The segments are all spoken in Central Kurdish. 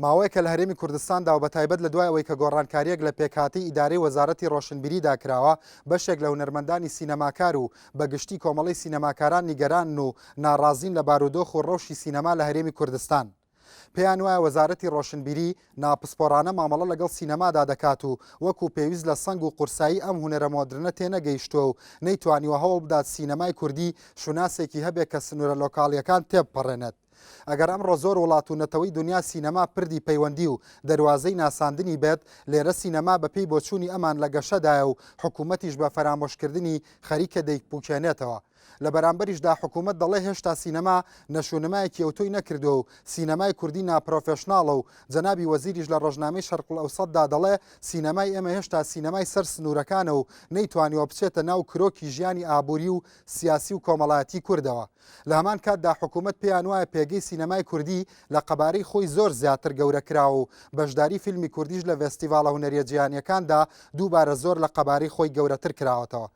ماوەیەکە لە هەرێمی کوردستاندا و بە تایبەت لە دوای ئەوەی کە گۆڕانکاریەک لە پێکهاتی ئیدارەی وەزارەتی ڕۆشنبیریدا کراوە بەشێک لە هونەرمەندانی سینەماکار و بەگشتی کۆمەڵی سینەماکاران نیگەران و ناڕازین لە بارودۆخ و ڕەوشی سینەما لە هەرێمی کوردستان. پێیان وایە وەزارەتی ڕۆشنبیری ناپسپۆرانە مامەڵە لەگەڵ سینەمادا دەکات و وەکو پێویست لە سنگ و قورسایی ئەم هونەرە مۆدرنە تێنەگەیشتووە و نەیتوانیوە هەوڵ بدات سینەمای کوردی شوناسێکی هەبێت کە سنوورە لۆکاڵیەکان تێبپەڕێنێت. ئەگەر ئەمڕۆ زۆر وڵات و نەتەوەی دنیا سینەما پردی پەیوەندی و دەواازەی ناساندنی بێت لێرە سینەما بەپێی بۆچووی ئەمان لە گەشەدایە و حکوومەتیش بە فەرامۆشکردنی خەریکە دەیپوکێنێتەوە. لە بەرامبەریشدا حکوومەت دەڵێ هێشتا سینەما نەشونەمایەکی ئەوتۆی نەکردو و سینەمای کوردی ناپرۆفێشناڵە و جەنابی وەزیریش لە ڕۆژنامەی شەرق ئەوسەددا دەڵێ سینەمای ئێمە هێشتا سینەمای سەر سنوورەکانە و نەیتوانیوە بچێتە ناو کرۆکی ژیانی ئابووری و سیاسی و کۆمەڵایەتی کوردەوە. لە هەمان کاتدا حکوومەت پێیان وایە پێگەی سینەمای کوردی لە قەبارەی خۆی زۆر زیاتر گەورە کراوە و بەشداری فیلمی کوردیش لە فێستیڤالە هونەریە جیهانیەکاندا دووبارە زۆر لە قەبارەی خۆی گەورەتر کراوەتەوە.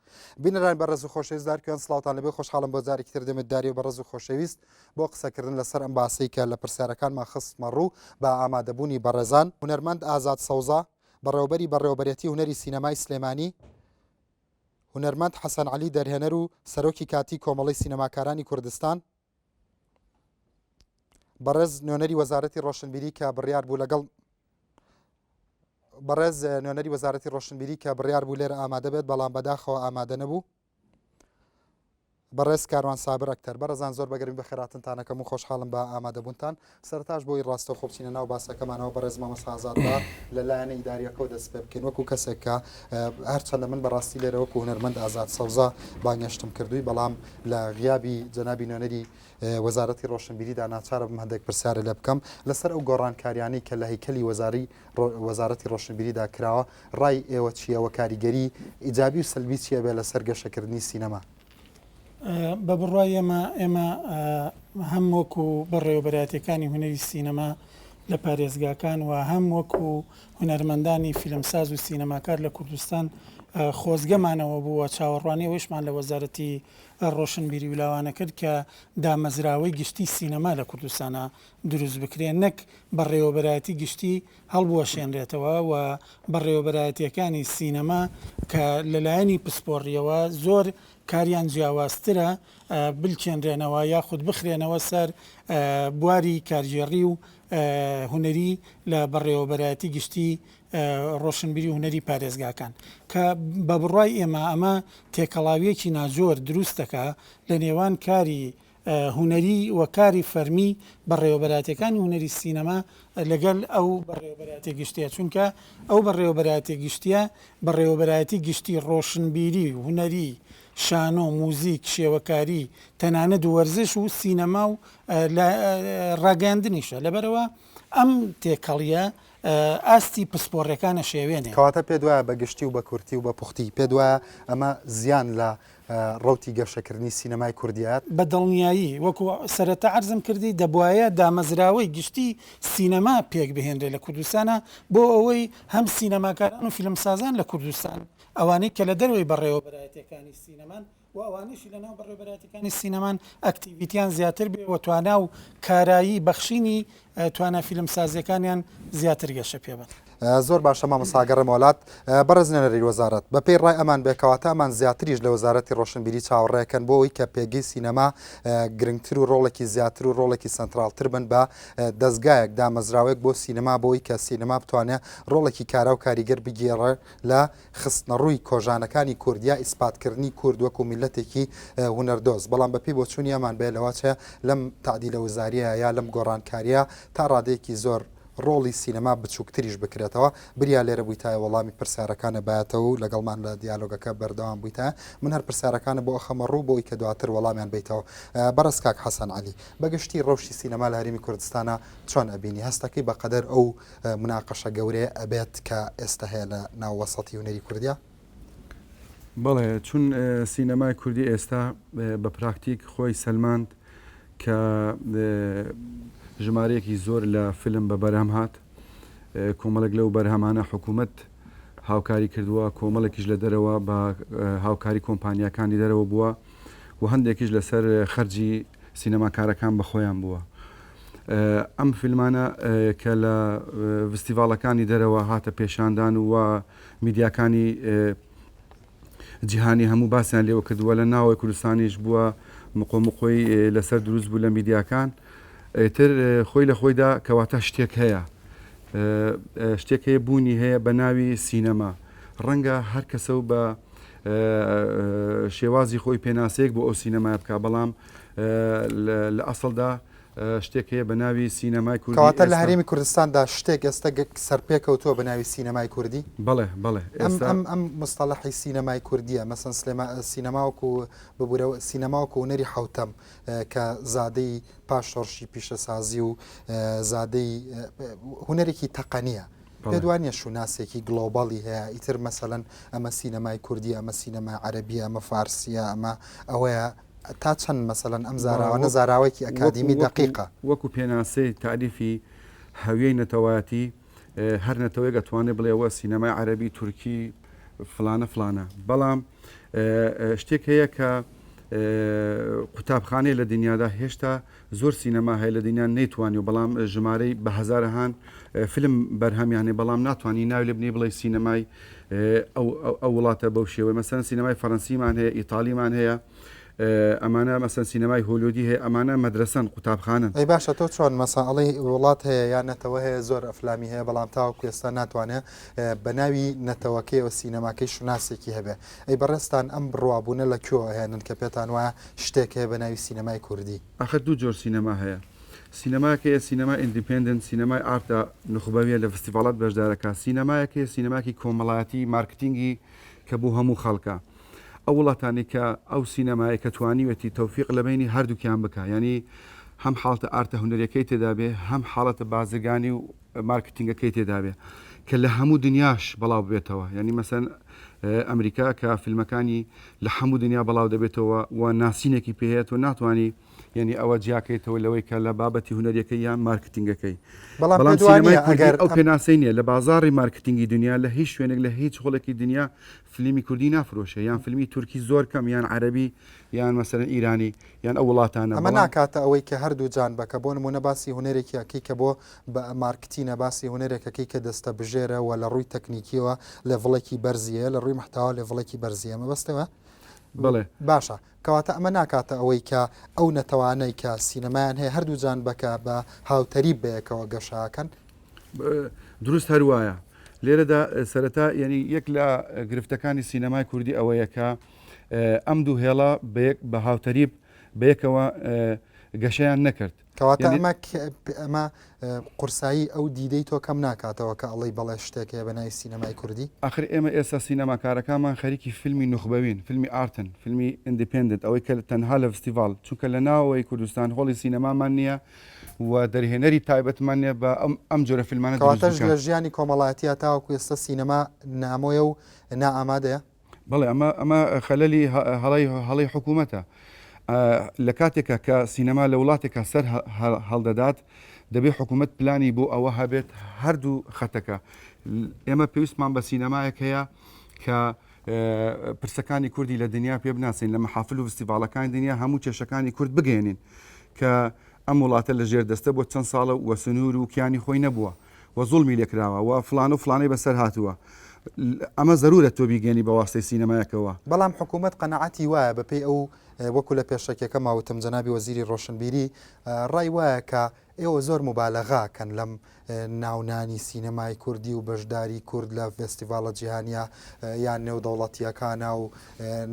بینەران بەڕێز و خۆشەویست کوێن سڵاوتان لەبێ خۆشحاڵم بۆ جارێکی تر دەمەتداری و بەڕێز و خۆشەویست بۆ قسەکردن لەسەر ئەم باسەی کە لە پرسیارەکانمان خستمە ڕوو بە ئامادەبوونی بەڕێزان هونەرمەند ئازاد سەوزا بەڕێوەبەری بەڕێوەبەرەتی هونەری سینەمای سلێمانی، هونەرمەند حەسەن عەلی دەرهێنەر و سەرۆکی کاتی کۆمەڵی سینەماکارانی کوردستان، بەڕێز نوێنەری وەزارەتی ڕۆشنبیری کە بڕیار بوو لەگەڵ بەڕێز نوێنەری وەزارەتی ڕۆشنبیری کە بڕیار بوو لێرە ئامادە بێت بەڵام بەداخەوە ئامادە نەبوو، بەڕێز کاروان سابر ئەکتەر. بەڕێزان زۆر بەگەرمی بەخێراتنتانەکەم و خۆشحاڵم بە ئامادەبوونتان. سەرتاش بۆی ڕاستە خۆبچینە ناو باسەکەمانەوە بەڕێز مامۆستا ئازاد بە لەلایەنە ئیداریەکەەوە دەست پێ بکەین وەکو کەسێک کە هەرچەندە من بەڕاستی لێرە وەکو هونەرمەند ئازاد سەوزا بانگەشتم کردووی بەڵام لە غیابی جەنابی نوێنەری وەزارەتی ڕۆشنبیریدا ناچارە بم هەندێک پرسیارە لێ بکەم لەسەر ئەو گۆڕانکاریانەی کە لە هەیکەلی وەزارەتی ڕۆشنبیریدا کراوە. ڕای ئێوە چییە وە کاریگەری ئیجابی و سلبی چیە بێ لەسەر گەشەکردنی سینەما؟ بە بڕای ئێمە هەم وەکو بەڕێوەبەراتیەکانی هونەری سینەما لە پارێزگاکان و هەم وەکو هونەرمەندانی فیلمساز و سینەماکار لە کوردستان خۆزگەمانەوە بووە چاوەڕوانی ئەوەشمان لە وەزارەتی ڕۆشنبیری ولاوانە کرد کە دامەزراوەی گشتی سینەما لە کوردستانە دروست بکرێن نەک بەڕێوەبەرایەتی گشتی هەڵبووە شێنرێتەوە و بەڕێوەبەرایەتیەکانی سینەما کە لەلایەنی پسپۆڕیەوە زۆر کاریان جیاوازترە بلکێنرێنەوە یاخود بخرێنەوە سەر بواری کارژێڕی و هونەری لە بەڕێوەبەرایەتی گشتی ڕۆشنبیری هونەری پارێزگاکان کە بە بڕای ئێمە ئەمە تێکەڵاویەکی ناجۆر دروستەکە لە نێوان کاری هونەری و کاری فەرمی بەڕێوەبەراتیەکانی هونەری سینەما لەگەڵ ئەو بەڕێوەبەرایەتی گشتیە چونکە ئەو بەڕێوەبەرایەتی گشتیە بەڕێوەبەرایەتی گشتی ڕۆشنبیری هونەری شانۆ موزیک شێوەکاری تەنانەت وەرزش و سینەما و ڕاگەاندنیشە لەبەرەوە ئەم تێکەڵیە ئاستی پسپۆڕەکانە شێوێنێ کەواتە پێ دوایە بە گشتی و بە کورتی و بە پوختی پێ دوایە ئەمە زیان لە ڕوتی گەشەکردنی سینەمای کوردیات بە دڵنیایی وەکو سەرەتا عەرزم کردی دەبوایە دامەزراوەی گشتی سینەما پێک بهێنرێ لە کوردستانە بۆ ئەوەی هەم سینەماکاران و فیلمسازان لە کوردستان ئەوانەی کە لە دەروی بەڕێوەبەرایەتیەکانی سینەمان و ئەوانیشی لەناو بەڕێوەبەرایەتیەکانی سینەمان ئەکتیڤیتیان زیاتر بێ و توانا و کارایی بەخشینی توانە فیلمسازیەکانیان زیاتر گەشە پێبن. زۆر باشە مامۆستاگەڕێم وڵات بەڕێز نوێنەری وەزارەت بەپێی ڕای ئەمان بێکەواتە ئەمان زیاتریش لە وەزارەتی ڕۆشنبیری چاوەڕێکەن بۆ ئەوەی کە پێگەی سینەما گرنگتر و ڕۆڵێکی زیاتر و ڕۆڵێکی سنترالتر بن بە دەستگایەک دامەزراوەیەک بۆ سینەما بۆی کە سینەما بتوانێت ڕۆڵێکی کارا و کاریگەر بگێڕێ لە خستنەڕووی کۆژانەکانی کوردیا ئیسپاتکردنی کورد وەکو میلەتێکی هونەردۆز بەڵام بەپێی بۆچوونی ئەمان بێ لەوەچە لەم تعدیلە وەزاریە یا لەم گۆڕانکاریە تا ڕادەیەکی زۆر ڕۆڵی سینەما بچووکتریش بکرێتەوە بریا لێرە بوویتایە وەڵامی پرسیارەکانە بایەتەوە و لەگەڵمان لە دیالۆگەکە بەردەوام بوویتە من هەر پرسیارەکانە بۆ ئەخەمە ڕوو بۆی کە دواتر وەڵامیان بیتەوە. بەڕێز کاک حەسەن عەلی بەگشتی ڕەوشی سینەما لە هەرێمی کوردستانە چۆن ئەبینی هەستەکەی بەقەدەر ئەو مناقەشە گەورەیە ئەبێت کە ئێستا هەیە لە ناو وەسەڵی هونەری کوردیا؟ بەڵێ چون سینەمای کوردی ئێستا بە پراکتیک خۆی سەلماند کە ژمارەیەکی زۆر لە فیلم بە بەرهەم هات کۆمەڵێک لەو بەرهەمانە حکوومەت هاوکاری کردووە کۆمەڵێکیش لە دەرەوە بە هاوکاری کۆمپانیەکانی دەرەوە بووە و هەندێکیش لەسەر خەرجی سینەماکارەکان بە خۆیان بووە ئەم فیلمانە کە لە فستیڤالەکانی دەرەوە هاتە پێشاندان و میدیاکانی جیهانی هەموو باسییان لێوە کردووە لە ناوەی کوردستانیش بووە مقۆمقۆی لەسەر دروست بوو لە میدیاکان تر خۆی لە خۆیدا کەواتە شتێک هەیە شتێک هەیە بوونی هەیە بە ناوی سینەما ڕەنگە هەر کەسە و بە شێوازی خۆی پێناسەیەک بۆ ئەو سینەمای بکە بەڵام لە ئەسڵدا شتێک هەیە بە ناوی سینەمای کوردی کەواتە لە هەرێمی کوردستاندا شتێک ئێستا سەرپێکەوتووە بە ناوی سینەمای کوردی بەڵێ بەڵێ ئەم مستەڵەحی سینەمای کوردیە مەسەن سینەماوەکو ببوورە سینەماوەکو هونەری حوتەم کە زادەی پاش شۆڕشی پیشەسازی و زادەی هونەرێکی تەقەنیە پێ دوانیە شوناسێکی گلۆباڵی هەیە ئیتر مەسەلەن ئەمە سینەمای کوردی ئەمە سینەمای عەرەبی ئەمە فارسیە ئەمە ئەوەیە تا چەند مەسەلەن ئەم زاراوانە زاراوەیەکی ئەکادیمی دقیقە وەکو پێناسەی تعریفی هەویەی نەتەوایەتی هەر نەتەوەیەک ئەتوانێت بڵێەوە سینەمای عەرەبی تورکی فلانە فلانە بەڵام شتێک هەیە کە قوتابخانەی لە دنیادا هێشتا زۆر سینەما هەیە لە دنیا نەیتوانی و بەڵام ژمارەی بە هەزارەهان فیلم بەرهەمیانێ بەڵام ناتوانانی ناوی لێ بنی بڵێ سینەمای ئەو وڵاتە بەو شێوەی مەسەن سینەمای فەڕەنسیمان هەیە ئیتالیمان هەیە ئەمانە مەسەن سینەمای هۆلیودی هەیە ئەمانە مەدرسەن قوتابخانن ئەی باشە تۆ چۆن مەساڵی وڵات هەیە یان نەتەوە هەیە زۆر ئەفلامی هەیە بەڵام تاوەکو ئێستا ناتوانێت بە ناوی نەتەوەکەی و سینەماکەی شوناسێکی هەبێ ئەی بەڕێستان ئەم بڕوابوونە لە کوێوە هێنن کە پێتان وایە شتێک هەیە بە ناوی سینەمای کوردی ئاخر دوو جۆر سینەما هەیە سینەماکەیە سینەما ئیندیپندنت سینەمای ئارتا نخبەویە لە فستیڤالات بەشدارەکە سینەمایەکەیە سینەماکی کۆمەڵایەتی مارکتینگی کە بوو هەموو خەڵکە ئەو وڵاتانی کە ئەو سینەمایە کە توانیوەتی تەوفیق لە بینی هەردووکیان بکە ینی هەم حاڵتە ئارتە هونەرەکەی تێدا بێ هەم حاڵەتە بازرگانی و مارکتینگەکەی تێدا بێ کە لە هەموو دنیاش بەڵاو بێتەوە ینی مەسەن ئەمریکا کە فیلمەکانی لە هەموو دنیا بەڵاو دەبێتەوە و ناسینێکی پێهێت و ناتوانانی ینی ئەوە جیاکەیتەوە لەوەی کە لە بابەتی هونەرەکەی یان مارکتینگەکەی بەڵام ئەگەر ئەو پێناسەی نیە لە بازاری مارکتینگی دنیا لە هیچ شوێنێک لە هیچ خۆڵێکی دنیا فیلمی کوردی نافرۆشە یان فیلمی تورکی زۆر کەم یان عەرەبی یان مەسەرەن ئیرانی یان ئەو وڵاتانە ئەمە ناکاتە ئەوەی کە هەردوو جان بکە بۆ نمونە باسی هونەرێکی ئەکەی کە بۆ بە مارکتینە باسی هونەرێکەکەی کە دەستە بژێرە و لە ڕووی تەکنیکیەوە لە ڤڵێکی بەرزیە لە ڕووی محتاوا لە ڤڵێکی بەرزیە مەبەستەوە بڵێ باشە کەواتە ئەمە ناکاتە ئەوەی کە ئەو نەتەوانەی کە سینەمایان هەیە هەردوو جان بکە بە هاوتەری بەیەکەوە گەشاکەن دروست هەروایە لێرەدا سەرەتا ینی یەک لە گرفتەکانی سینەمای کوردی ئەوەیە کە ئەم دوو هێڵە بە هاوتەریب بەیەکەوە گەشەیان نەکرد کەواتە ئەمە قورسایی ئەو دیدەی تۆ کەم ناکاتەوە کە ئەڵی بەڵێ شتێکەیە بە ناوی سینەمای کوردی ئاخر ئێمە ئێستا سینەماکارەکانمان خەریکی فیلمی نوخبەوین فیلمی ئارتن فیلمی ئیندیپندنت ئەوەی کە تەنها لە فستیڤال چونکە لە ناوەوەی کوردستان هۆڵی سینەمامان نییە و دەرهێنەری تایبەتمان نیە بە ئەم جۆرە فیلمانە کەواتەش لە ژیانی کۆمەڵایەتیە تاوەکو ئێستا سینەما نامۆیە و نائامادەیە بەڵێ ئەمە خەلەلی هەڵی حکوومەتە لە کاتێکە کە سینەما لە وڵاتێکە سەر هەڵدەدات دەبێت حکوومەت پلانی بۆ ئەوە هەبێت هەردوو خەتەکە ئێمە پێویستمان بە سینەمایەک هەیە کە پرسەکانی کوردی لە دنیا پێ بناسین لە مەحافل و فستیڤالەکانی دنیا هەموو کێشەکانی کورد بگەێنین کە ئەم وڵاتە لە ژێر دەستە بۆ چەند ساڵە و سنوور و کیانی خۆی نەبووە و زوڵمی لێکراوە و فلان و فلانەی بەسەر هاتووە ئەمە زەرورە تۆ بیگەێنی بە واستەی سینەمایەکەوە بەڵام حکوومەت قەنەعەتی وایە بەپێی ئەو وەکو لە پێشەکێکە ماوتم جەنابی وەزیری ڕۆشنبیری ڕای وایە کە ئێوە زۆر مبالەغاکەن لەم ناونانی سینەمای کوردی و بەشداری کورد لە فستیڤالە جیهانیا یان نێودەوڵەتیەکانە و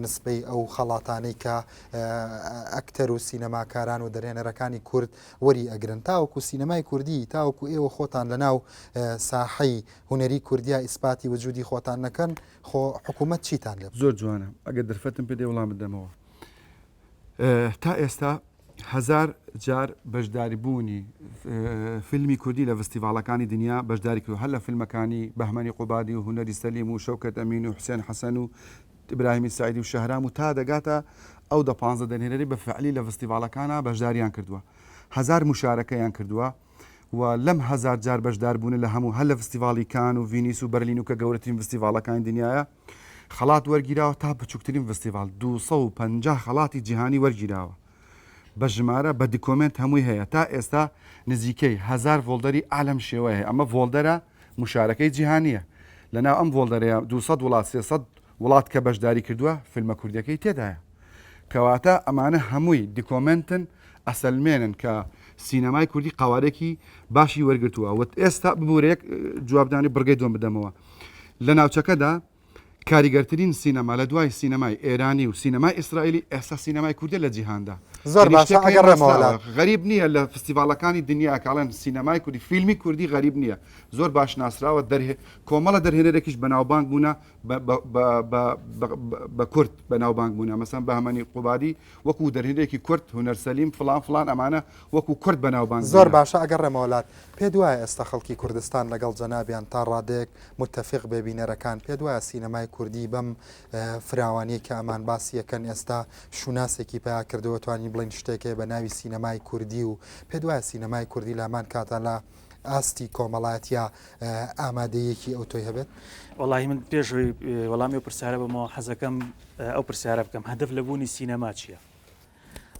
نسبەی ئەو خەڵاتانەی کە ئەکتەر و سینەماکاران و دەرهێنەرەکانی کورد وەری ئەگرن تاوەکو سینەمای کوردی تاوەکو ئێوە خۆتان لەناو ساحەی هونەری کوردیا ئیسپاتی وجودی خۆتان نەکەن خۆ حکوومەت چیتان لێ زۆر جوانە ئەگەر دەرفەتم پێ دێ وەڵام بدەمەوە تا ئێستا هزار جار بەشداری بوونی فیلمی کوردی لە فستیڤالەکانی دنیا بەشداری کرد هەر لە فیلمەکانی بەهمەنی قوبادی و هونەری سەلیم و شەوکەت ئەمین و حوسێن حەسەن و ئیبراهیمی سعیدی و شەهرام و تا دەگاتە ئەو 15 دەرهێنەری بە فعلی لە فستیڤالەکانە بەشداریان کردووە هزار مشارەکەیان کردووە و لەم هزار جار بەشدار بوون لە هەموو هەر لە فستیڤالی کان و ڤینیس و بەرلین و کە گەورەترین فستیڤالەکانی دنیاە خەڵات وەرگیراوە تا بچووکترین فستیڤال 250 خەڵاتی جیهانی وەرگیراوە بە ژمارە بە دیکۆمنت هەمووی هەیە تا ئێستا نزیکەی 1000 ڤۆلدەری ئالەم شێوە هەیە ئەمە ڤۆلدەرە مشارەکەی جیهانیە لەناو ئەم ڤۆلدەرەیە 200 وڵات 300 وڵات کە بەشداری کردووە فیلمە کوردەکەی تێدایە کەواتە ئەمانە هەمووی دیکۆمنتن ئەسەلمێنن کە سینەمای کوردی قاوارێکی باشی وەرگرتووە وت ئێستا ببورێک جوابدانی بڕگەی دۆم بدەمەوە لە ناوچەکەدا کاریگەرترین سینەما لە دوای سینەمای ئێرانی و سینەمای ئیسرائیلی ئێستا سینەمای کوردی لە جیهاندا زۆر باشە ئەگەڕێمەوە غەریب نییە لە فستیڤالەکانی دنیا کاڵێن سینەمای کوردی فیلمی کوردی غەریب نییە زۆر باش ناسراوە کۆمەڵە دەرهێنەرێکیش بەناوبانگ بوونە بە کورد بەناوبانگ بوونە مەسەن بە هەمەنی قوبادی وەکو دەرهێنێکی کورد هونەرسەلیم فلان ئەمانە وەکو کورد بەناوبانگ زۆر باشە ئەگەڕێمەوەلات پێ دوایە ئێستا خەڵکی کوردستان لەگەڵ جەنابیان تا ڕادێک متتەفق بێبینەرەکان پێ دوایە سینەمای کوردی بەم فراوانی کە ئەمان باسی یەکەن ئێستا شوناسێکی پیا کردەوە توانی بڵین شتێکێ بە ناوی سینەمای کوردی و پێ دوایە سینەمای کوردی لامان کاتە لە ئاستی کۆمەڵاتیا ئامادەیەکی ئەو تۆی هەبێت وڵی من پێشوی وەڵامی و پرسیارە بمەوە حەزەکەم ئەو پرسیارە بکەم هەدف لە بوونی سینەما چییە؟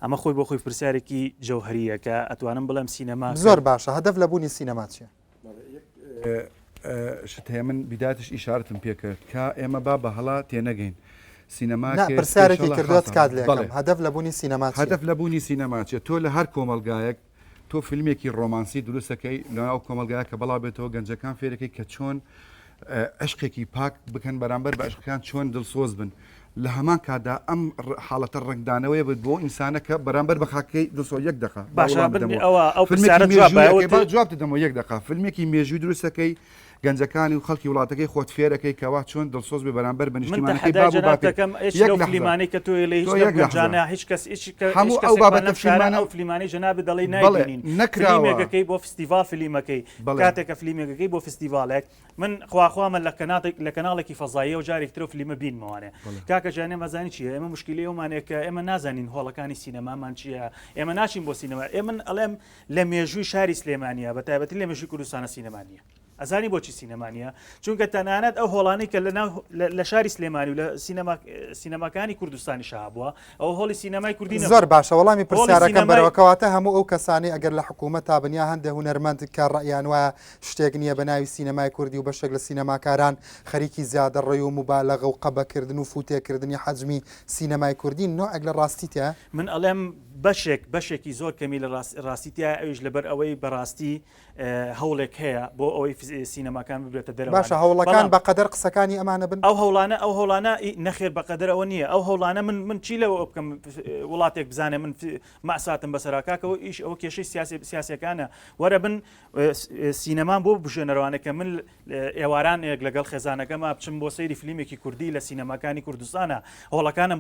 ئەمە خۆی بۆ خۆی پرسیارێکی جەوهریە کە ئەتوانم بڵێم سینەما زۆر باشە هەدف لە بوونی سینەما چییە؟ شت هەیە من بیداتش ئیشارتم پێکرد کە ئێمە با بە هەڵا تێنەگەین سینەما پرسیارێکی کردوت کات لێکم هەدف لە بوونی سینەما هەدف لە بوونی سینەماچێت تۆ لە هەر کۆمەلگایەک تۆ فیلمێکی ڕۆمانسی دروستەکەی لەناو کۆمەلگایە کە بەڵا بێتەوە گەنجەکان فێرەکەی کە چۆن عشقێکی پاک بکەن بەرامبەر بە عشقەکان چۆن دڵسۆز بن لە هەمان کادا ئەم حاڵەتە ڕنگدانەوەی بێت بۆ ئینسانەکە بەرامبەر بە خاکەی دڵسۆ یەک دقا جواب دەمەوە یەک دقا فیلمێکی مێژووی دروستەکەی گەنجەکانی و خەڵکی وڵاتەکەی خۆت فێرەکەی کەوا چۆن دڵسۆز بێ بەرامبەر بەنیشتیمانەکەم فلیمانی کە تۆ لەجانە هیچ کەس هەموو ئەو بابەتە فیلمانە ئەو فلیمانی جەناب دەڵی نایبینین نەکراوەکەی بۆ فستیڤال فلیمەکەی کاتێکە فلیمەکەی بۆ فستیڤالێک من خواخوامە لە کەناڵێکی فەزاییە و جارێکترە فلیمە بینمەوانێ کاکە جانێ مەزانی چیە ئێمە مشکلی ئەومانێک کە ئێمە نازانین هۆڵەکانی سینەمامان چییە ئێمە ناچین بۆ سینەما ئێمە ئەڵێم لە مێژووی شاری سلێمانیە بە تایبەتی لە مێژووی کوردستانە سینەمانیە ئەزانی بۆچی سینەمانیە چونکە تەنانەت ئەو هۆڵانی کە لە شاری سلێمانی و لە سینەماکانی کوردستانی شابووە ئەو هۆڵی سینەمای کوردی زۆر باشە وەڵامی پرسیارەکەم بەرەوەکەواتە هەموو ئەو کەسانی ئەگەر لە حکوومەت تا بنیا هەندێک هونەرمەند کە ڕەیان وایە شتێک نییە بە ناوی سینەمای کوردی و بەشێک لە سینەماکاران خەریکی زیادە ڕێی و مبالەغە و قەبەکردن و فوتێکردنی حەجمی سینەمای کوردی نۆعێک لە ڕاستیتە من ئەڵێم بەشێکی زۆر کەمی لە ڕاستیتە ئەویش لەبەر ئەوەی بەڕاستی هەوڵێک هەیە بۆ ئەوەی سینەماکان ببرێتە دەرەوە باشە هەوڵەکان بەقەدەر قسەکانی ئەمانە بن ئەو هەوڵانە نەخێر بەقەدەر ئەوە نییە ئەو هەوڵانە من چی لەوە بکەم وڵاتێک بزانێ من مەساتم بەسەراکەەوە ئیش ئەوە کێشەی سیاسەکانە وەرە بن سینەمان بۆ بژێنەرەوانەکە من ئێوارانێک لەگەڵ خێزانەکەمە بچم بۆ سەیری فیلمێکی کوردی لە سینەماکانی کوردستانە هەوڵەکانم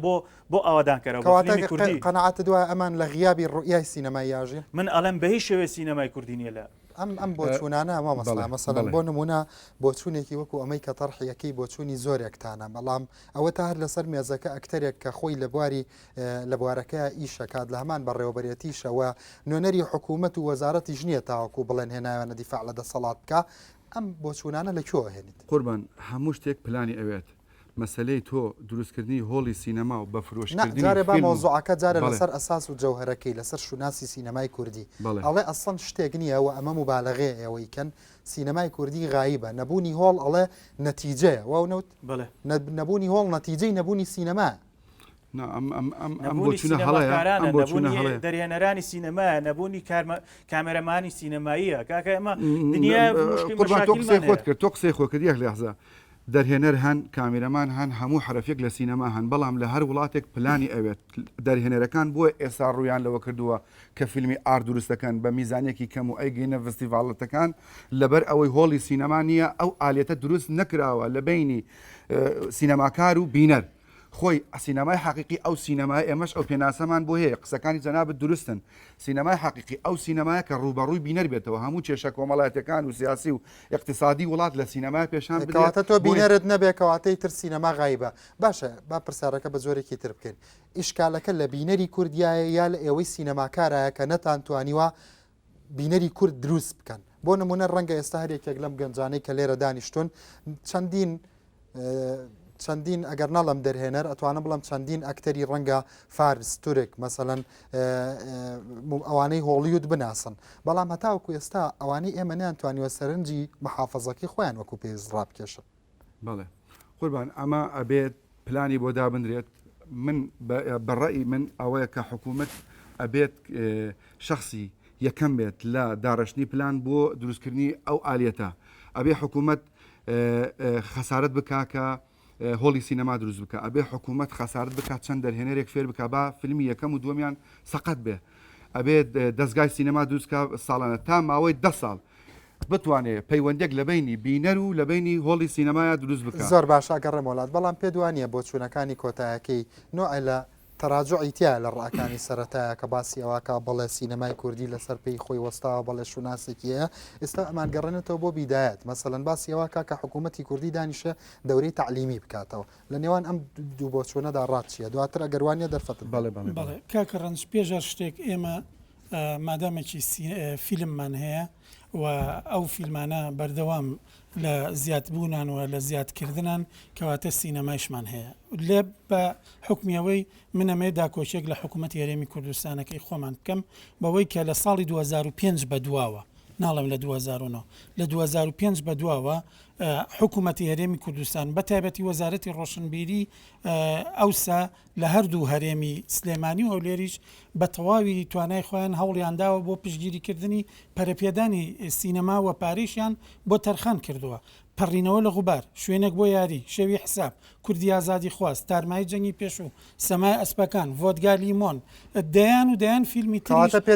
بۆ ئاوادانکەرەوە کوردی قەنەعەت دوای ئەمان لە غیابی ڕوئیای سینەمای یاژێ من ئەڵێم بە هیچ شێوەیە سینەمای کوردی نیە لە ئەم بۆچوونانە ئەمە مەسەڵەن بۆ نمونە بۆچوونێکی وەکو ئەمەی کە تەرحیەکەی بۆچوونی زۆرێکتانە بەڵام ئەوە تا هەر لەسەر مێزەکە ئەکتەرێک کە خۆی لە بواری لە بوارەکە ئیشەکات لە هەمان بەڕێوەبەرێتیشەوە نوێنەری حکوومەت و وەزارەتی ژنیە تاوەکو بڵێن هێناوانە دیفاع لە دەسەڵات بکە ئەم بۆچوونانە لەکوێوە هێنیت قوربان هەموو شتێک پلانی ئەوێت مەسلەی تۆ دروستکردنی هۆڵی سینەما و بە فرۆشکردنی با مۆزوعەکە جارە لەسەر ئەساس و جەوهرەکەی لەسەر شوناسی سینەمای کوردی ئەڵێ ئەسڵەن شتێک نییە و ئەمە مبالەغێ ئێوەی کەن سینەمای کوردی غایبە نەبوونی هۆڵ ئەڵێ نەتیجەیە واونەوت نەبوونی هۆڵ نەتیجەی نەبوونی سینەما دەرهێنەرانی سینەما نەبوونی کامێرەمانی سینەماییە کاکە ئەمە دنیا خۆت کرد تۆ قسەی خۆکردی یەک لەحظە دەرهێنەر هەن کامیرەمان هەن هەموو حرفێک لە سینەما هەن بەڵام لە هەر وڵاتێک پلانی ئەوێت دەرهێنەرەکان بۆ ئێستا ڕویان لەوە کردووە کە فیلمی ئار دروستەکەن بە میزانێکی کەم و ئەیگەینە فستیڤالەتەکان لەبەر ئەوەی هۆڵی سینەما نییە ئەو ئالێتە دروست نەکراوە لە بینی سینەماکار و بینەر خۆی سینەمای حقیقی ئەو سینەمای ئێمەش ئەو پێناسەمان بۆ هەیە قسەکانی جەنابەت دروستن سینەمای حقیقی ئەو سینەمایە کە ڕوبەڕووی بینەر بێتەوە هەموو کێشە کۆمەڵایەتەکان و سیاسی و اقتصادی وڵات لە سینەمای پێشان بکاتە تۆ بینەرت نەبێکەواتەی تر سینەما غایبە باشە با پرسیارەکە بە زۆرێکی تر بکەین ئیشکالەکە لە بینەری کوردیایە یا لە ئێوەی سینەماکارایە کە نەتانتوانیوە بینەری کورد دروست بکەن بۆ نمونە ڕەنگە ئێستا هەرێکێک لەم گەنجانەی کە لێرە دانیشتون چەندین چەندین ئەگەر نەڵم دەرهێنەر ئەتوانم بڵم چەندین ئەکتەری ڕەنگە فارس تورک مەسەەن ئەوانەی هۆڵیود بناسن بەڵام هەتاوەکو ئێستا ئەوانەی ئێمە نیانتوانیوە سەرنجی محافەزەکەی خۆیان وەکو پێویست ڕابکێشن. بەڵێ قوربان ئەمە ئەبێت پلانی بۆ دابدرێت من بەڕێی من ئەوەیە کە حکوومەت ئەبێت شخصی یەکەم بێت لە داڕشتنی پلان بۆ دروستکردنی ئەو ئالێتە ئەبێ حکوومەت خەسارت بکا کە هۆڵی سینەما دروست بکە ئەبێ حکوومەت خەسارت بکات چەند دەرهێنەرێک فێر بکە با فیلمی یەکەم و دووەمیان سەقەت بێ ئەبێت دەستگای سینەما دروستکە ساڵانە تا ماوەی 10 ساڵ بتوانێت پەیوەندێک لە بینی بینەر و لە بینی هۆڵی سینەمایە دروست بکە. زۆر باشە گەڕێم وڵات بەڵام پێ دوانیە بۆ چوونەکانی کۆتایەکەی نوع لە تەراجعی تیا لە ڕاکانی سەرەتایە کە باسی ئەوەکە بەڵێ سینەمای کوردی لەسەر پێی خۆی وەستاوە بەڵێ شوناسێکیە ئێستا ئەمان گەڕێنێتەوە بۆ بیدایەت مەسەڵەن باسی ئەوەکە کە حکوومەتی کوردی دانیشە دەورەی تعلیمی بکاتەوە لە نێوان ئەم دوو بۆ چوونەدا ڕاتچیە دواتر ئەگەروانە دەرفەتن. بەڵێ کاکە ڕەنج پێشار شتێک ئێمە مادامێکی فیلممان هەیە و ئەو فیلمانە بەردەوام لە زیادبوونان و لە زیادکردنان کەواتە سینەمایشمان هەیە لێ بە حکمیەوەی منەمێ داکۆچێک لە حکوومەتی هەرێمی کوردستانەکەی خۆمان بکەم بەوەی کە لە ساڵی 2005 بەدواوە ناڵم لە 2009 لە 2005 بەدواوە حکوومەتی هەرێمی کوردستان بە تایبەتی وەزارەتی ڕۆشنبیری ئەوسا لە هەردوو هەرێمی سلێمانی و هەولێریش بە تەواوی توانای خۆیان هەوڵیانداوە بۆ پشتگیریکردنی پەرەپێدانی سینەما و پاریشیان بۆ تەرخان کردووە پەڕینەوە لە غوبار شوێنێک بۆ یاری شەوی حساب کوردی ئازادی خواست تارمای جەنگی پێشوو سەمای ئەسپەکان ڤۆدگا لیمۆن دەیان فیلمی تریش پێ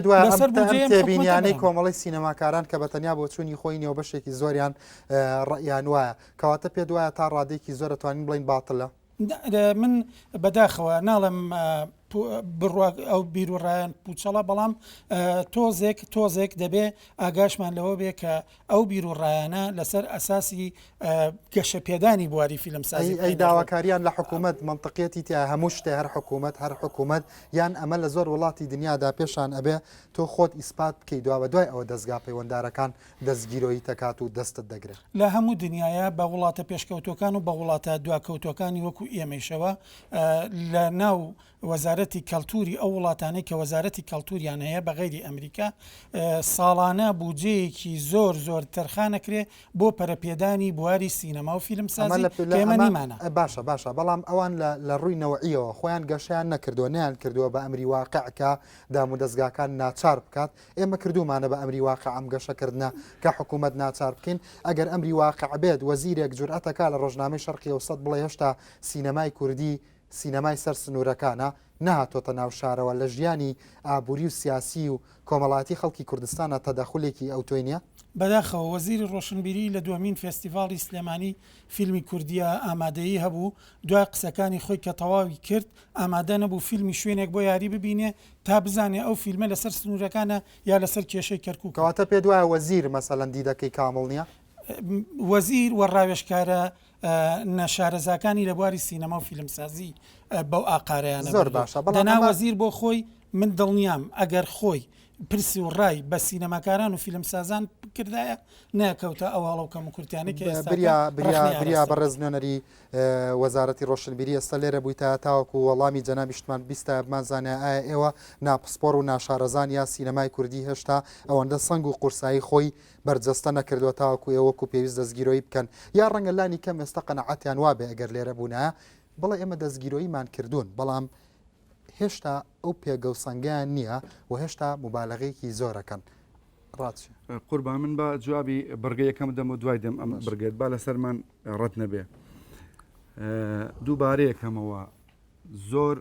تێبینیانەی کۆمەڵی سینەماکاران کە بەتەنیا بۆ چوونی خۆی نێو بەشێکی زۆریان ڕەیان وایە کەواتە پێ دوایە تا ڕادێکی زۆر دەتوانین بڵین باتڵە. من بەداخەوە ناڵم ئەو بیرروڕایەن پوچەڵە بەڵام تۆزێک دەبێ ئاگاشمان لەوە بێ کە ئەو بیرروڕایانە لەسەر ئەساسی گەشەپێدانی بواری فیلمسازی ئەی داواکاریان لە حکوومەت منطقێتی تیا هەموو شتێ هەر حکوومەت یان ئەمە لە زۆر وڵاتی دنیادا پێشان ئەبێ تۆ خۆت ئیسپات بکەیت دوا بە دوای ئەوە دەستگا پەیوەنددارەکان دەستگیرۆیی تەکات و دەستت دەگرێت لە هەموو دنیاە بە وڵاتە پێشکەوتەکان و بە وڵاتە دواکەوتەکانی وەکو ئێمەیشەوە لە ناو وەزارەتی کەلتوری ئەو وڵاتانەی کە وەزارەتی کەلتوریان هەیە بە غەیری ئەمریکا ساڵانە بوجەیەکی زۆر تەرخانەکرێ بۆ پەرەپێدانی بواری سینەما و فیلمسازی ئێمەنیمانە باشە بەڵام ئەوان لە ڕووی نەوەعیەوە خۆیان گەشیان نەکردووە نیان کردووە بە ئەمری واقعکە دام و دەستگاکان ناچار بکات ئێمە کردومانە بە ئەمری واقع ئەم گەشەکردە کە حکوومەت ناچار بکەین ئەگەر ئەمری واقع بێت وەزیرێک جورئەتەکە لە ڕۆژنامەی شەرقی ئەوسەد بڵێ هێشتا سینەمای کوردی سینەمای سەر سنوورەکانە نهاتۆتە ناو شارەوە لە ژیانی ئابووری و سیاسی و کۆمەڵاتی خەڵکی کوردستانە تەداخولێکی ئەو توێنە بەداخەوە وەزیری ڕۆشنبیری لە دومین فێستیڤاڵی سلێمانی فیلمی کوردیە ئامادەیی هەبوو دوای قسەکانی خۆی کە تەواوی کرد ئامادە نەبوو فیلمی شوێنێک بۆ یاری ببینێ تا بزانێ ئەو فیلمە لەسەر سنوورەکانە یا لەسەر کێشەی کەرکووک کەواتە پێ دوایە وەزیر مەسەڵەن دیدەکەی کامڵ نییە وەزیر وەڕاوێشکارە نەشارەزاکانی لە بواری سینەما و فیلمسازی بەو ئاقارەیانە زۆر باشە دەنا وەزیر بۆ خۆی من دڵنیام ئەگەر خۆی پرسی و ڕای بە سینەماکاران و فیلمسازان کردایە نەکەوتە ئەو هەڵەوکەم و کورتیانە کە بریا بەڕێزنێنەری وەزارەتی ڕۆشنبیری ئێستا لێرە بوویتە تاوەکو وەڵامی جەنابیشتمان بیستە بمانزانە ئایا ئێوە ناپسپۆر و ناشارەزان یا سینەمای کوردی هێشتا ئەوەندە سنگ و قورسایی خۆی بەرجەستە نەکردووە تاوەکو ئێوەکو پێویست دەستگیرۆی بکەن یا ڕەنگە لانی کەم ئێستا قەنەعەتیان وابێ ئەگەر لێرە بوونایە بڵێ ئێمە دەستگیرۆیمان کردوون بەڵام هێشتا ئەو پێگەوسەنگیان نییە و هێشتا مبالغەیەکی زۆرەکەن ڕاتچی قوربان من بە جوابی بەرگەیەکەم دەم و دوای دەم ئەم بەرگێت با لەسەرمان ڕەت نەبێ دووبارەیەکەمەوە زۆر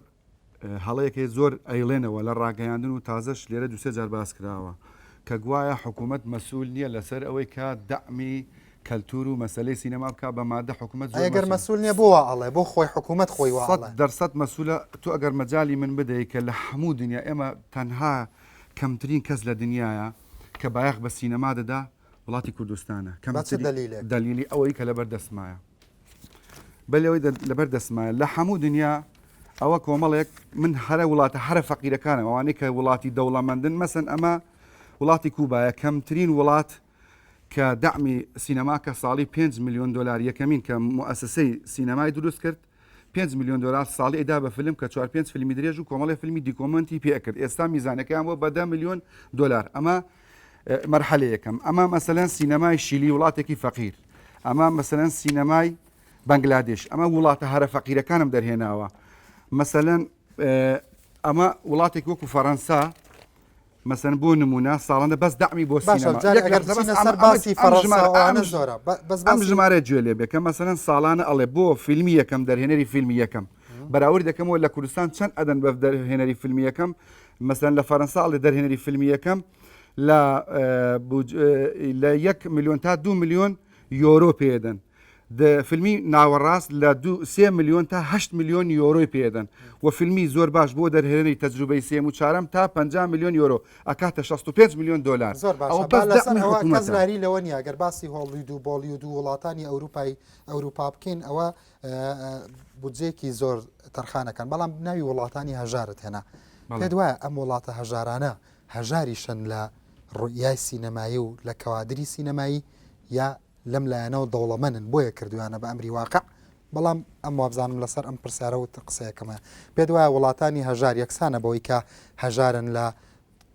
هەڵەیەکی زۆر ئەیڵێنەوە لە ڕاگەیاندن و تازەش لێرە دوسێ جار باس کراوە کە گوایە حکوومەت مەسئول نییە لەسەر ئەوەی کە دەعمی کەلتور و مەسلەی سینەما بکە بە مادە حکوومەت ئەگەر مەسئول نییە بۆ ئەڵێ بۆ خۆی حکوومەت خۆی دەرسەد مەسئولە تو ئەگەر مەجای من بدەیت کە لە هەموو دنیا ئێمە تەنها کەمترین کەس لە دنیاە کە بایەخ بە سینەما دەدا وڵاتی کوردستانە دلیلی ئەوەی کە لەبەر دەسمایە بەلەوەی لەبەر دەسمایە لە هەموو دنیا ئەوە کۆمەڵێک من هەرە وڵاتە هەرە فەقیرەکانە ئەوانەی کە وڵاتی دەوڵەمەندن مەسەن ئەمە وڵاتی کوبایە کەمترین وڵات کە دامی سینەماکە ساڵی 5 میلیۆن دلار یەکەمین کە مؤسسەی سینەمای دروست کرد 5 میلیۆن دلار ساڵی ئەدا بە فیلم کە 4 فیلمی درێژ و کۆمەڵی فیلمی دیکۆمنتی پێکرد ئێستا میزانەکەیان بۆ بە 10 میلیۆن دلار ئەمە مەرحەلە یەکەم ئەمە مەسەلەن سینەمای شیلی وڵاتێکی فەقیر ئەمە مەسەلەن سینەمای بەنگلادێش ئەمە وڵاتە هەرە فەقیرەکانم دەرهێناوە مەسەلەن ئەمە وڵاتێک وەکو فەڕەنسا مەسەن بۆ نمونە ساڵانە بەس دامی بۆ ئەم ژمارە گوێ لێ بێکە مەسەن ساڵانە ئەڵێ بۆ فیلمی یەکەم دەرهێنەری فیلمی یەکەم بەراورد دەکەمەوە لە کوردستان چەند ئەدەن بە دەرهێنەری فیلمی یەکەم مەسەن لە فەڕەنسا ئەڵێ دەرهێنەری فیلمی یەکەم لە 1 میلیۆن تا 2 میلیۆن یۆرۆ پێدەن فیلمی ناوەڕاست لە 3 میلیۆن تا 8 میلیۆن یۆرۆی پێدەن و فیلمی زۆر باش بۆ دەرهێنەری تەجروبەی سێم و چارەم تا 50 میلیۆن یۆرۆ ئەکاتە 65 میلیۆن دلار کەسلاری لەوە نیە گەر باسی هۆڵید و بۆلیود و وڵاتانی ئەوروپا بکەین ئەوە بودجێکی زۆر تەرخانەکان بەڵام ناوی وڵاتانی هەژارت هێنا پێ دوایە ئەم وڵاتە هەژارانە هەژاریشن لە ڕوئیای سینەمایی و لە کەوادری سینەمایی یا لەم لایەنەوە دەوڵەمەنن بۆیە کردویانە بە ئەمری واقع بەڵام ئەم وابزانم لەسەر ئەم پرسیارە و قسەیەکەمە پێ دوایە وڵاتانی هەژار یەکسانە بەوەی کە هەژارن لە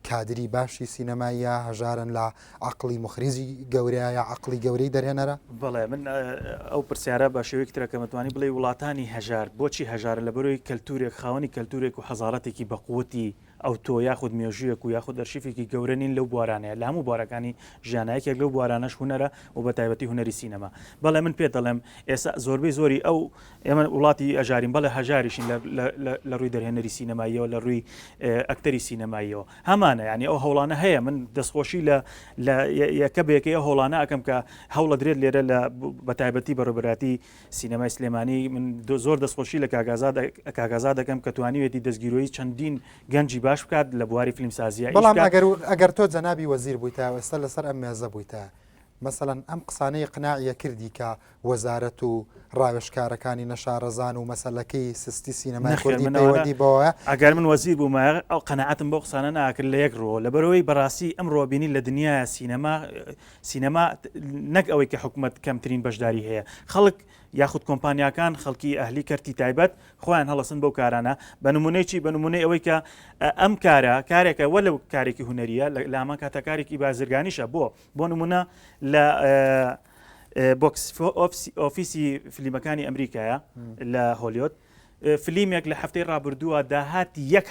کادری باشی سینەماییە هەژارن لە عقلی مخریزی گەورەیە یا عقلی گەورەی دەرهێنەرە بەڵێ من ئەو پرسیارە بە شێوەیەک ترەکەمەتوانی بڵێ وڵاتانی هەژار بۆچی هەژارە لە بەرۆی کەلتورێک خاوەنی کەلتورێک و حەزارەتێکی بەقوتی ئەو تۆ یاخود مێژویەک و یاخود دەرشیفێکی گەورە نین لەو بوارانەیە لە هەموو بوارەکانی ژیانایەکێک لەو بوارانەش هوەرە و بە تایبەتی هوەری سینەما بەڵێ من پێ دەڵێم ئێستا زۆربەی زۆری ئەو ئێمە وڵاتی ئەژارین بەڵێ هەژاریشین لە ڕووی دەرهێنەری سینەماییەوە لە ڕووی ئەکتەری سینەماییەوە هەمانە ینی ئەو هەوڵانە هەیە من دەستخۆشی لە یەکە بەیەکەی ئەو هەوڵانە ئەەکەم کە هەوڵە درێت لێرە لە بە تایبەتی بەڕێبەتی سینەمای سلێمانی من زۆر دەستخۆشی لە کاگازا دەکەم کە توانیوێتی دەستگیرۆی چەندین گەنجی باش بکات لە بواری فیلمسازیە بەڵام ئەگەر تۆ جەنابی وەزیر بوویتە ئێستا لەسەر ئەم مێزە بوویتە مەسەڵەن ئەم قسانەی قناعیە کردی کە وەزارەت و ڕاوێژکارەکانی نەشارەزان و مەسەلەکەی سستی سینەمای کوردی پەیوەندی بەوە ئەگەر من وەزیر بوومە ئەو قەنەعەتم بۆ قسانە ناکرد لە یەک ڕۆ لەبەرەوەی بەڕاستی ئەم ڕۆبینی لە دنیای سینەما نەک ئەوەی کە حکوومەت کەمترین بەشداری هەیە خەڵک یاخود کۆمپانیاکان خەڵکی ئەهلی کەرتی تایبەت خۆیان هەڵەسن بەو کارانە بە نمونەیەکی بە نمونەی ئەوەی کە ئەم کارێکە وە لەو کارێکی هوەریە لە ئەمە کاتەکارێکی بازرگانیشە بۆ نمونە لە بۆکس ئۆفیسی فیلمەکانی ئەمریکایە لە هۆلیۆت فیلمێک لە هەفتەی ڕابردووە داهاتی یەک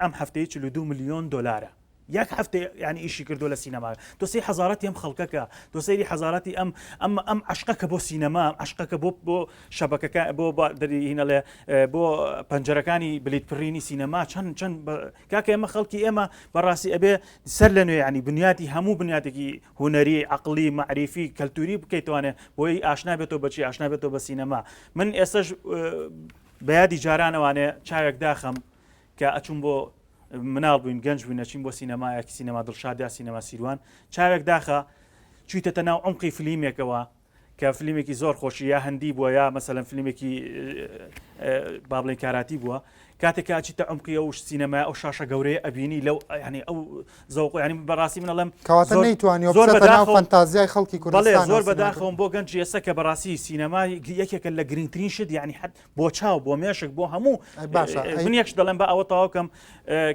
ئەم هەفتەی 42 میلیۆن دلارە یەک هەفتەی ینی ئیشی کردو لە سینەما تۆ سەیری حەزارەتی ئەم خەڵکەکە تۆ سەیری حەزارەتی ئەم عشقەکە بۆ سینەما عشقەکە بۆ شەبەکەکە بۆ دەریهینە لێ بۆ پەنجەرەکانی بلیتپڕینی سینەما چەند کاکە ئێمە خەڵکی ئێمە بەڕاستی ئەبێ سەر لە نوێ ینی بنیاتی هەموو بنیاتێکی هوەری عقلی معریفی کەلتوری بکەیتوانێ بۆی ئاشنا بێتەوە بەچی ئاشنا بێتەوە بە سینەما من ئێستش بەیادی جارانەوانێ چاوێک داخەم کە ئەچوم بۆ مناڵ بووین گەنج بووین نەچین بۆ سینەمایەکی سینەما دڵشاد یا سینەما سیروان چاوێک داخە چوویتە ناو عمقی فیلمێکەوە کە فیلمێکی زۆر خۆشی یا هەندی بووە یا مەسەلەن فیلمێکی با بڵێن کاراتی بووە کاتێکا چیتە عمقی ئەو سینەما ئەو شاشە گەورەیە ئەبینی لەو ینی ئەو زەوق ینی بەڕاستی منەڵێم کەواتە نەیتوانی بچێتە فەنتازیای خەڵکی کوردستان زۆر بەداخەوم بۆ گەنج ئێستا کە بەڕاستی سینەما یەکێکە لە گرنگترین شت ینی حەت بۆ چاو بۆ مێشک بۆ هەموو من یەکش دەڵێم بە ئەوە تەواوکەم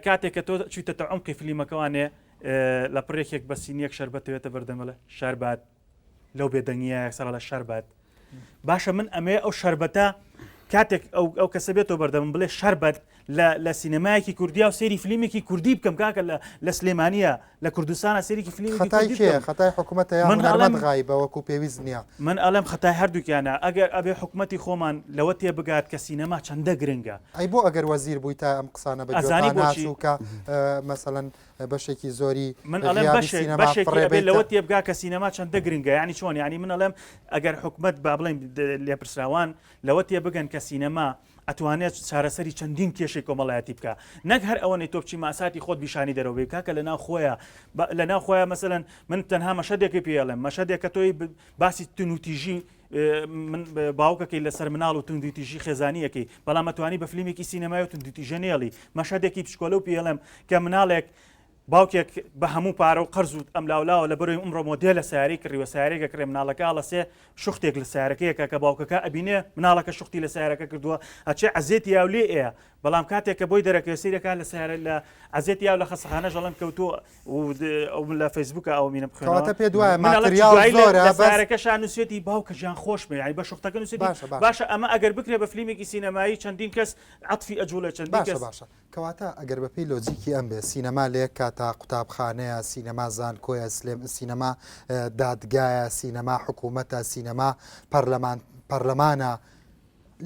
کاتێک کە تۆ چیتە عمقی فیلمەکەوانێ لە پڕێکێک بە سینیەک شەربەتەوێتە بەردەمەلە شەربات لەو بێدەنگیە یەکسەر لە شەربات باشە من ئەمێ ئەو شەربەتە کاتێک ئەو کەسە بێتەوە بەردەم بڵێ شەربەت لە سینەمایەکی کوردیا و سەیری فیلمێکی کوردی بکەم کاکە لە سلێمانیە لە کوردستانە سەیری فیلمێکی خەتای حکوومەتە یا هونەرمەند غایبە وەکو پێویست نییە من ئەڵێم خەتای هەردووکیانە ئەگەر ئەبێ حکوومەتی خۆمان لەوە تێ بگات کە سینەما چەندە گرنگە ئەی بۆ ئەگەر وەزیر بووی تا ئەم قسانە بەجوانی کە مەسەڵەن بەشێکی زۆری من ئەڵێم بەشێکی لەوە تێ بگا کە سینەما چەندە گرنگە ینی چۆن ینی من ئەڵێم ئەگەر حکوومەت با بڵێن لێپرسراوان لەوە تێ بگەن کە سینەما ئەتوانێت چارەسەری چەندین کێشەی کۆمەڵایەتی بکە نەک هەر ئەوەی تۆ بچی ماساتی خۆت بیشانی دەرەوەی کاکە لە ناو خۆیان مەسەلەن من تەنها مەشەدێکی پێڵێم مەشەدێک کە تۆی باسی تونوتیژی من باوکەکەی لەسەر مناڵ و توندیتیژی باوکێک بە هەموو پارە و قەرز و ئەم لاولاوە لە بەروی ئەمڕۆ مۆدێلە سیاری کڕیوە سیارێکە کرێ مناڵەکە لەسێ شوختێک لە سیارەکەیەکە کە باوکەکە ئەبینێ مناڵەکە شوختی لە سیارەکە کردووە ئەچێ عزیێتی یاو لێ ئەیە بەڵام کاتێک کە بۆی دەرەکەوێت سیرەکە لە سیارە لە عزیێتی یاو لە خەسەخانە ژەڵم کەوتووە لە فەیسبووکە ئەو مینە بخوێنەوە پێ دوایە ماتریال زۆرە سیارەکەشان نووسێتی باوکە ژیان خۆش بێ یعنی بە شوختەکە نووسێتی باشە ئەمە ئەگەر بکرێ بە فیلمێکی سینەمایی چەندین کەس عەتفی ئەجوولە چەندین کەس باشە کەواتە ئەگەر بەپێی لۆجیکی ئەم بێ سینەما لێک کاتا قوتابخانەیە سینەما زانکۆیە سینەما دادگایە سینەما حکوومەتە سینەما پەرلەمانە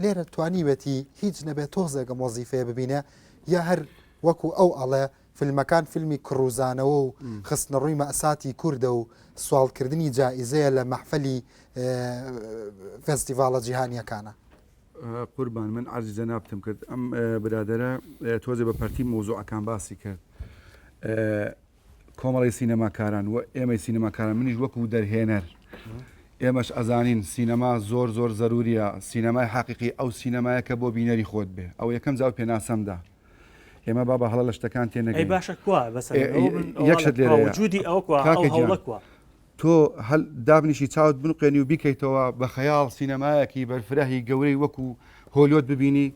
لێرە توانیوێتی هیچ نەبێت تۆزێکە مۆزیفەیە ببینێ یا هەر وەکو ئەو ئەڵێ فیلمەکان فیلمی کڕوزانەوە و خستنە ڕووی مەئساتی کووردە و سوالکردنی جائزەیە لە مەحفەلی فێستیڤالە جیهانیەکانە. قوربان من عەرزی جەنابتم کرد ئەم برادەرە تۆزێ بە پەرتی مۆزوعەکان باسی کرد کۆمەڵی سینەماکاران و ئێمەی سینەماکاران منیش وەکو دەرهێنەر ئێمەش ئەزانین سینەما زۆر زۆر زەروریە سینەمای حەقیقی ئەو سینەمایە کە بۆ بینەری خۆت بێ ئەو یەکەم جاو پێناسەمدا ئێمە با بە هەڵە لە شتەکان تێنەگەی باشە کوا یەکشت لێرە جوودی ئەوکوە تۆ هەل دابنیشی چاوت بنقێنی و بیکەیتەوە بە خەیاڵ سینەمایەکی بەرفرەهی گەورەی وەکو هۆلیۆت ببینی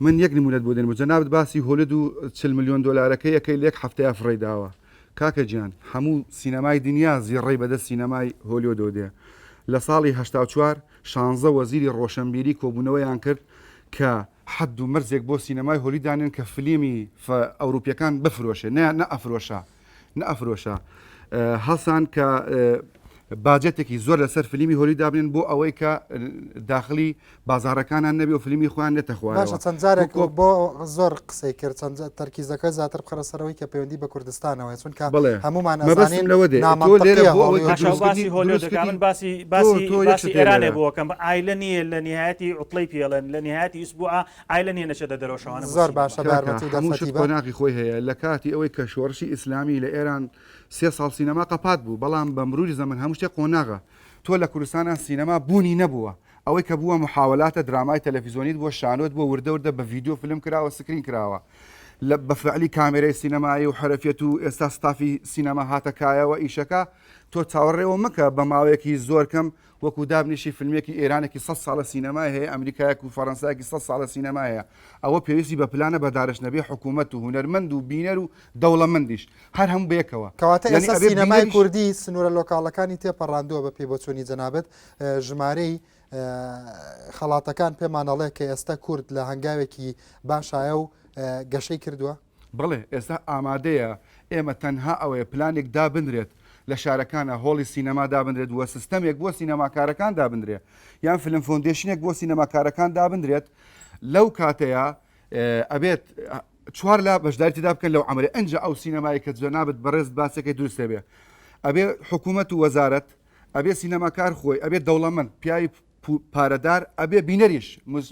من یەک نمونەت بۆ دێن بۆ جەنابەت باسی هۆلیۆد و 40 ملیۆن دۆلارەکەی یەکەی لێک هەفتەیە فڕێداوە کاکە گیان هەموو سینەمای دنیا زیڕێی بەدەست سینەمای هۆلیۆدۆ دێ لە ساڵی 84 16 وەزیری ڕۆشنبیری کۆبوونەوەیان کرد کە حەد و مەرزێک بۆ سینەمای هۆلیدانێن کە فلیمی ئەوروپیەکان بفرۆشێ نەئەفرۆشە هەڵسان کە باجەتێکی زۆر لەسەر فلیمی هۆلی دابنێن بۆ ئەوەی کە داخلی بازارەکانان نەبی و فلیمی خۆیان نێتەخوایەوە. باشە چەند جارێک بۆ زۆر قسەی کرد چەند تەرکیزەکە زیاتر بخەرە سەرەوەی کە پەیوەندی بە کوردستانەوەی چونکە هەمومان ئەزانین لەوە دێ من باسی ئێرانێ بووەکەم ئایلە نیە لە نهایەتی عوتڵەی پێڵێن لە نهایەتی ئوسبوعە ئایلە نیە نەچێتە دەرەوشەوانە زۆر باشە کۆناغی خۆی هەیە لە کاتی ئەوەی کە شۆڕشی ئیسلامی لە ئێران 3 ساڵ سینەما قەپات بوو بەڵام بە مروری زەمن هەموو شتێک قۆناغە تۆ لە کوردستانە سینەما بوونی نەبووە ئەوەی کە بووە محاولاتە درامای تەلەڤیزیۆنیت بۆ شانۆت بۆ وردە بە ڤیدیۆ فیلم کراوە سکرین کراوە لە بەفعلی کامێرەی سینەمایی و حرەفێت و ئێستا ستافی سینەما هاتەکایەوە ئیشەکە تۆ چاوەڕێەوە مەکە بە ماوەیەکی زۆر کەم وەکو دابنیشی فیلمێکی ئێرانێکی 100 ساڵە سینەمای هەیە ئەمریکایەک و فەڕەنسایەکی 100 ساڵە سینەمایە ئەوە پێویستی بە پلانە بەدارش نەبێ حکوومەت و هوەرمەند و بینەر و دەوڵەمەندیش هەر هەموو بەیەکەوە کەواتە ئێستا سینەمای کوردی سنوورە لۆکاڵەکانی تێپەڕاندووە بە پێبەچوونی جەنابەت ژمارەی خەڵاتەکان پێمانەڵێ کە ئێستا کورد لە هەنگاوێکی باشایە و گەشەی کردووە بڵێ ئێستا ئامادەیە ئێمە تەنها ئەوەیە پلانێک دابدرێت لە شارەکانە هۆڵی سینەما دابدرێت وە سیستەمێک بۆ سینەماکارەکان دابدرێت یان فیلم فۆندێشنێک بۆ سینەماکارەکان دابدرێت لەو کاتەیە ئەبێت چوار لا بەشداریتیدا بکەن لەو عملێ ئەنج ئەو سینەمایی کە جەنابەت بەڕێز باسەکەی دروستە بێ ئەبێ حکوومەت و وەزارەت ئەبێ سینەماکار خۆی ئەبێ دەوڵەمەند پیاوی پارەدار ئەبێ بینەریش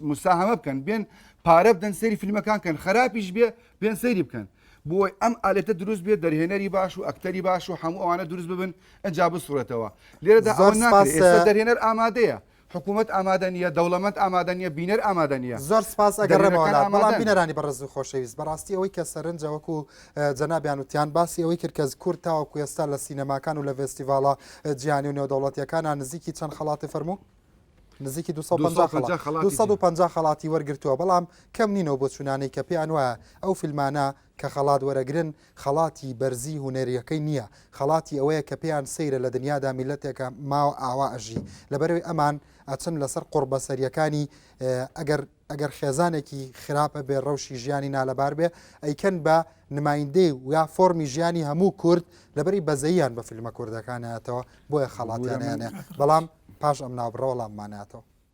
مساهمە بکەن بێن پارە بدەن سەیری فیلمەکان کەن خراپیش بێ بێن سەیری بکەن بۆی ئەم ئالێتە دروست بێت دەرهێنەری باش و ئەکتەری باش و هەموو ئەوانە دروست ببن ئەنج بسوورەتەوە لێرەدا ئێستا دەرهێنەر ئامادەیە حکوومەت ئامادە نیە دەوڵەمەند ئامادە نیە بینەر ئامادە نیە زۆر سپاس ئەگەڕێمەوە بەڵام بینەرانی بەڕێز و خۆشەویست بەڕاستی ئەوەی کە سەرنجە وەکو جەنابیان وتیان باسی ئەوەی کرد کە کورد تاوەکو ئێستا لە سینەماکان و لە فێستیڤاڵە جیهانی و نێودەوڵەتیەکانە نزیکی چەند خەڵاتی فەرموو نزیکی 250 خەڵاتی وەرگرتووە بەڵام کەم نینەوە بۆ چونانەی کە پێیان وایە ئەو فیلمانە کە خەڵات وەرەگرن خەڵاتی بەرزی هوەریەکەی نییە خەڵاتی ئەوەیە کە پێیان سەیرە لە دنیادا میلەتێکە ماوە ئاوا ئەژی لەبەرەوەی ئەمان ئەچن لەسەر قوربەسەریەکانی ئەگەر خێزانێکی خراپە بێ ڕەوشی ژیانی نالەبار بێ ئەیکەن بە نمایندەی یا فۆرمی ژیانی هەموو کورد لەبەری بەزەییان بە فیلمە کوردەکانایەتەوە بۆیە خەڵاتیانیانێ بەڵام پاش ئەم ناوبڕە وەڵامماناتەوە